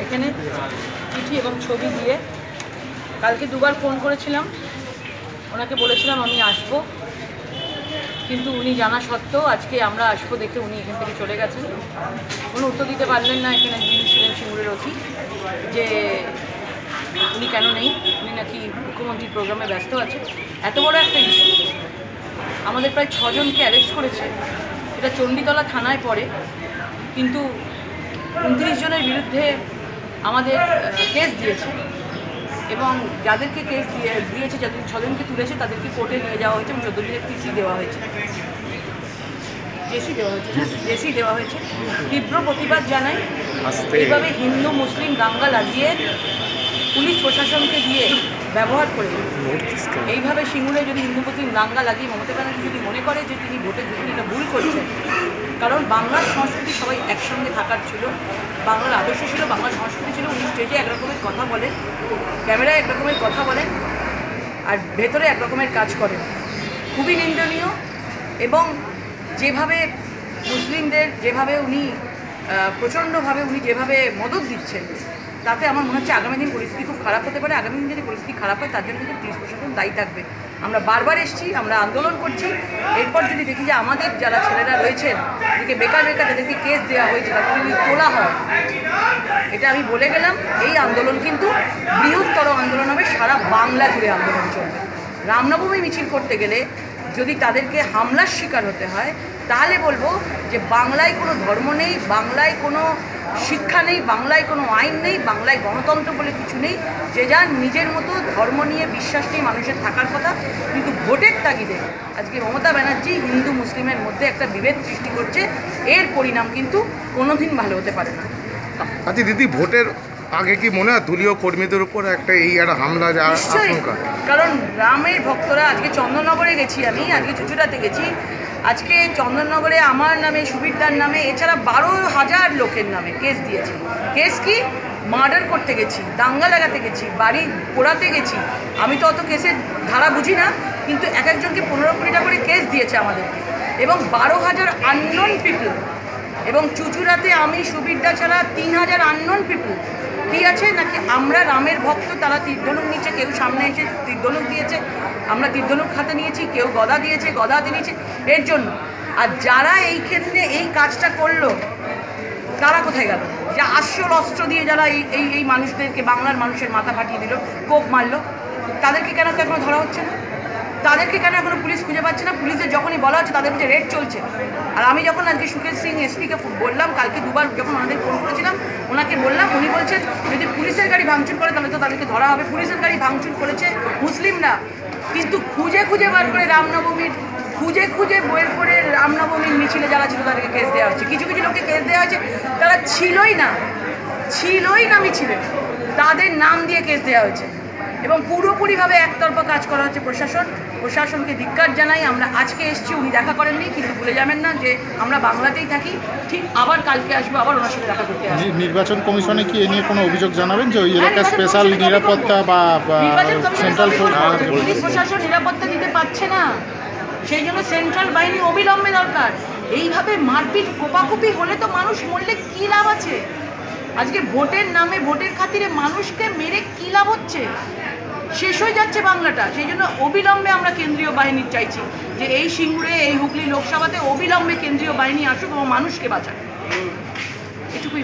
এখানে চিঠি এবং ছবি দিয়ে কালকে দুবার ফোন করেছিলাম, ওনাকে বলেছিলাম আমি আসবো, কিন্তু উনি জানা সত্ত্বেও আজকে আমরা আসবো দেখে উনি এখান থেকে চলে গেছেন। কোনো উত্তর দিতে পারলেন না। এখানে যিনি ছিলেন সিঙ্গুরের অতি, যে উনি কেন নেই, উনি নাকি মুখ্যমন্ত্রীর প্রোগ্রামে ব্যস্ত আছে। এত বড় একটা ইস্যু, আমাদের প্রায় 6 জনকে অ্যারেস্ট করেছে, এটা চণ্ডীতলা থানায় পড়ে, কিন্তু 29 জনের বিরুদ্ধে আমাদের কেস দিয়েছে এবং যাদেরকে কেস দিয়েছে, যাদের 6 জনকে তুলেছে তাদেরকে কোর্টে নিয়ে যাওয়া হয়েছে এবং 14 দিনের জেসি দেওয়া হয়েছে। তীব্র প্রতিবাদ জানাই। এইভাবে হিন্দু মুসলিম দাঙ্গা লাগিয়ে পুলিশ প্রশাসনকে দিয়ে ব্যবহার করে এইভাবে সিঙ্গুরে যদি হিন্দু মুসলিম দাঙ্গা লাগিয়ে মমতা ব্যানার্জি যদি মনে করে যে তিনি ভোটে জিতুন, এটা ভুল করছেন। কারণ বাংলার সংস্কৃতি সবাই একসঙ্গে থাকার ছিল, বাংলার আদর্শ ছিল, বাংলার সংস্কৃতি ছিল। উনি স্টেজে একরকমের কথা বলেন, ক্যামেরায় একরকমের কথা বলেন, আর ভেতরে একরকমের কাজ করেন। খুবই নিন্দনীয়। এবং যেভাবে মুসলিমদের যেভাবে উনি প্রচণ্ডভাবে উনি যেভাবে মদত দিচ্ছেন, তাতে আমার মনে হচ্ছে আগামী দিন পরিস্থিতি খুব খারাপ হতে পারে। আগামী দিন যদি পরিস্থিতি খারাপ হয় তার জন্য কিন্তু পুলিশ প্রশাসন দায়ী থাকবে। আমরা বারবার এসেছি, আমরা আন্দোলন করছি। এরপর যদি দেখি যে আমাদের যারা ছেলেরা রয়েছেন, যাদেরকে বেকার যাদেরকে কেস দেওয়া হয়েছে, তাদেরকে যদি তোলা হয়, এটা আমি বলে গেলাম। এই আন্দোলন কিন্তু বৃহত্তর আন্দোলন হবে, সারা বাংলা জুড়ে আন্দোলন চলবে। রামনবমী মিছিল করতে গেলে যদি তাদেরকে হামলার শিকার হতে হয়, তাহলে বলবো যে বাংলায় কোনো ধর্ম নেই, বাংলায় কোনো শিক্ষা নেই, বাংলায় কোনো আইন নেই, বাংলায় গণতন্ত্র বলে কিছু নেই। যে যার নিজের মতো ধর্ম নিয়ে বিশ্বাস নিয়ে মানুষের থাকার কথা, কিন্তু ভোটের তাগিদে আজকে মমতা ব্যানার্জি হিন্দু মুসলিমের মধ্যে একটা বিভেদ সৃষ্টি করছে। এর পরিণাম কিন্তু কোনোদিন ভালো হতে পারে না। আচ্ছা দিদি, ভোটের আগে কি মনে হয় দলীয় কর্মীদের উপর একটা হামলা যাওয়ার আশঙ্কা? কারণ রামের ভক্তরা, আজকে চন্দননগরে গেছি আমি, আজকে চুচুড়াতে গেছি, আজকে চন্দননগরে আমার নামে, সুবীরদার নামে, এছাড়া 12,000 লোকের নামে কেস দিয়েছে। কেস কি? মার্ডার করতে গেছি, দাঙ্গা লাগাতে গেছি, বাড়ি পোড়াতে গেছি। আমি তো অত কেসের ধারা বুঝি না, কিন্তু এক একজনকে 15 কোটি টাকা করে কেস দিয়েছে আমাদেরকে, এবং 12,000 আননোন পিপল। এবং চুচুড়াতে আমি সুবীরদা ছাড়া 3,000 আননোন পিপল। কি আছে নাকি আমরা রামের ভক্ত, তারা তীরধনুক নিচে, কেউ সামনে এসে তীরধনুক দিয়েছে, আমরা তীরধনুক হাতে নিয়েছি, কেউ গদা দিয়েছে, গদা হাতে নিয়েছে, এর জন্য। আর যারা এই ক্ষেত্রে এই কাজটা করলো, তারা কোথায় গেল? যে আসল অস্ত্র দিয়ে যারা এই মানুষদেরকে, বাংলার মানুষের মাথা ফাটিয়ে দিল, কোপ মারলো, তাদেরকে কেন এখনো ধরা হচ্ছে না? তাদেরকে কেন এখনো পুলিশ খুঁজে পাচ্ছে না? পুলিশের যখনই বলা হচ্ছে তাদের কাছে রেড চলছে। আর আমি যখন আজকে সুখেশ সিং এসপিকে বললাম, কালকে দুবার যখন ওনাদের ফোন করেছিলাম, ওনাকে বললাম, উনি বলছেন যদি পুলিশের গাড়ি ভাঙচুর করে তাহলে তো তাদেরকে ধরা হবে। পুলিশের গাড়ি ভাঙচুর করেছে মুসলিমরা, কিন্তু খুঁজে খুঁজে বার করে রামনবমীর, খুঁজে খুঁজে বইয়ের করে রামনবমীর মিছিলে যারা ছিল তাদেরকে কেস দেওয়া হচ্ছে। কিছু কিছু লোককে কেস দেওয়া হচ্ছে, তারা ছিলই না মিছিলে, তাদের নাম দিয়ে কেস দেওয়া হয়েছে। এবং পুরোপুরিভাবে একতরফা কাজ করা হচ্ছে প্রশাসনকে ধিক্কার জানাই। আমরা আজকে এসেছি, উনি দেখা করেননি, কিন্তু ভুলে যাবেন না যে আমরা বাংলাতেই থাকি। ঠিক আবার কালকে আসবো, আবার ওনার সাথে দেখা করতে আসবো। নির্বাচন কমিশনে কি এ নিয়ে কোনো অভিযোগ জানাবেন যে ওই এলাকায় স্পেশাল নিরাপত্তা বা সেন্ট্রাল পুলিশ প্রশাসন নিরাপত্তা দিতে পারছে না, সেই জন্য সেন্ট্রাল বাহিনী অবিলম্বে দরকার। এইভাবে মারপিট কোপাকুপি হলে তো মানুষ মরলে কী লাভ আছে? আজকে ভোটের নামে, ভোটের খাতিরে মানুষকে মেরে কী লাভ হচ্ছে? শেষ হয়ে যাচ্ছে বাংলাটা। সেই জন্য অবিলম্বে আমরা কেন্দ্রীয় বাহিনী চাইছি যে এই সিঙ্গুরে, এই হুগলি লোকসভাতে অবিলম্বে কেন্দ্রীয় বাহিনী আসুক এবং মানুষকে বাঁচাক। এটুকুই।